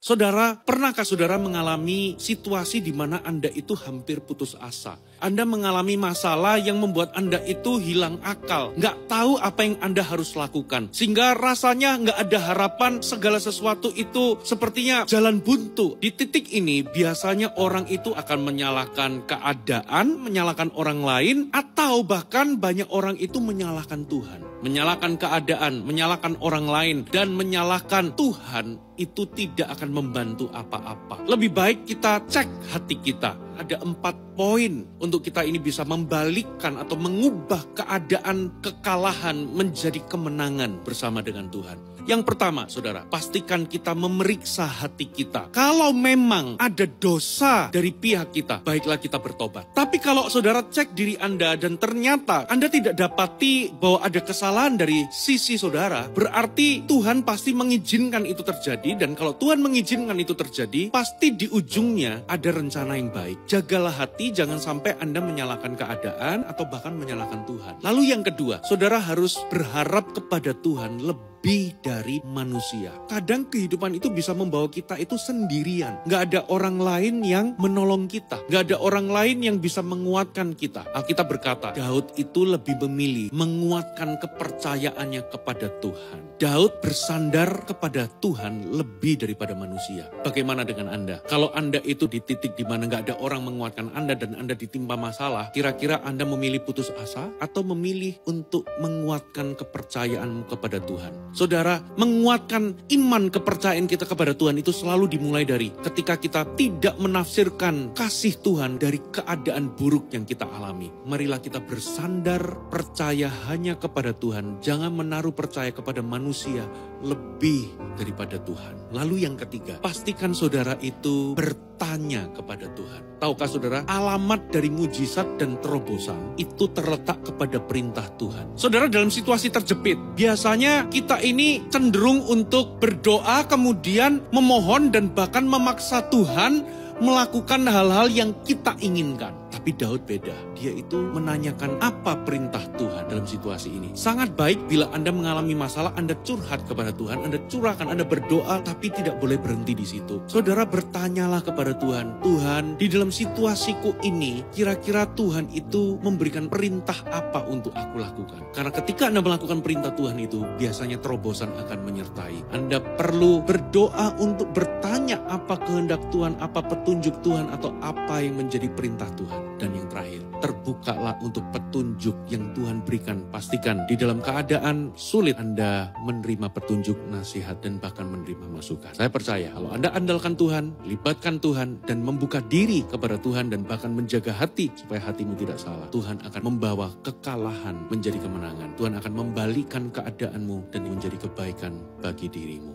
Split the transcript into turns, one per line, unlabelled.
Saudara, pernahkah saudara mengalami situasi di mana Anda itu hampir putus asa? Anda mengalami masalah yang membuat Anda itu hilang akal. Nggak tahu apa yang Anda harus lakukan. Sehingga rasanya nggak ada harapan, segala sesuatu itu sepertinya jalan buntu. Di titik ini biasanya orang itu akan menyalahkan keadaan, menyalahkan orang lain, atau bahkan banyak orang itu menyalahkan Tuhan. Menyalahkan keadaan, menyalahkan orang lain, dan menyalahkan Tuhan itu tidak akan membantu apa-apa. Lebih baik kita cek hati kita. Ada 4 poin untuk kita ini bisa membalikkan atau mengubah keadaan kekalahan menjadi kemenangan bersama dengan Tuhan. Yang pertama, saudara, pastikan kita memeriksa hati kita. Kalau memang ada dosa dari pihak kita, baiklah kita bertobat. Tapi kalau saudara cek diri Anda dan ternyata Anda tidak dapati bahwa ada kesalahan dari sisi saudara, berarti Tuhan pasti mengizinkan itu terjadi. Dan kalau Tuhan mengizinkan itu terjadi, pasti di ujungnya ada rencana yang baik. Jagalah hati, jangan sampai Anda menyalahkan keadaan atau bahkan menyalahkan Tuhan. Lalu yang kedua, saudara harus berharap kepada Tuhan lebih dari manusia. Kadang kehidupan itu bisa membawa kita itu sendirian. Gak ada orang lain yang menolong kita. Gak ada orang lain yang bisa menguatkan kita. Alkitab berkata, Daud itu lebih memilih menguatkan kepercayaannya kepada Tuhan. Daud bersandar kepada Tuhan lebih daripada manusia. Bagaimana dengan Anda? Kalau Anda itu di titik di mana gak ada orang menguatkan Anda dan Anda ditimpa masalah, kira-kira Anda memilih putus asa atau memilih untuk menguatkan kepercayaanmu kepada Tuhan? Saudara, menguatkan iman kepercayaan kita kepada Tuhan itu selalu dimulai dari ketika kita tidak menafsirkan kasih Tuhan dari keadaan buruk yang kita alami. Marilah kita bersandar percaya hanya kepada Tuhan. Jangan menaruh percaya kepada manusia lebih daripada Tuhan. Lalu yang ketiga, pastikan saudara itu bertanya kepada Tuhan. Tahukah saudara, alamat dari mujizat dan terobosan itu terletak kepada perintah Tuhan. Saudara, dalam situasi terjepit, biasanya kita ini cenderung untuk berdoa, kemudian memohon dan bahkan memaksa Tuhan melakukan hal-hal yang kita inginkan. Tapi Daud beda. Dia itu menanyakan apa perintah Tuhan dalam situasi ini. Sangat baik bila Anda mengalami masalah, Anda curhat kepada Tuhan, Anda curahkan, Anda berdoa, tapi tidak boleh berhenti di situ. Saudara, bertanyalah kepada Tuhan. Tuhan, di dalam situasiku ini, kira-kira Tuhan itu memberikan perintah apa untuk aku lakukan? Karena ketika Anda melakukan perintah Tuhan itu, biasanya terobosan akan menyertai. Anda perlu berdoa untuk bertanya apa kehendak Tuhan, apa petunjuk Tuhan, atau apa yang menjadi perintah Tuhan. Dan yang terakhir, terbukalah untuk petunjuk yang Tuhan berikan. Pastikan di dalam keadaan sulit Anda menerima petunjuk, nasihat, dan bahkan menerima masukan. Saya percaya kalau Anda andalkan Tuhan, libatkan Tuhan, dan membuka diri kepada Tuhan, dan bahkan menjaga hati supaya hatimu tidak salah, Tuhan akan membawa kekalahan menjadi kemenangan. Tuhan akan membalikkan keadaanmu dan menjadi kebaikan bagi dirimu.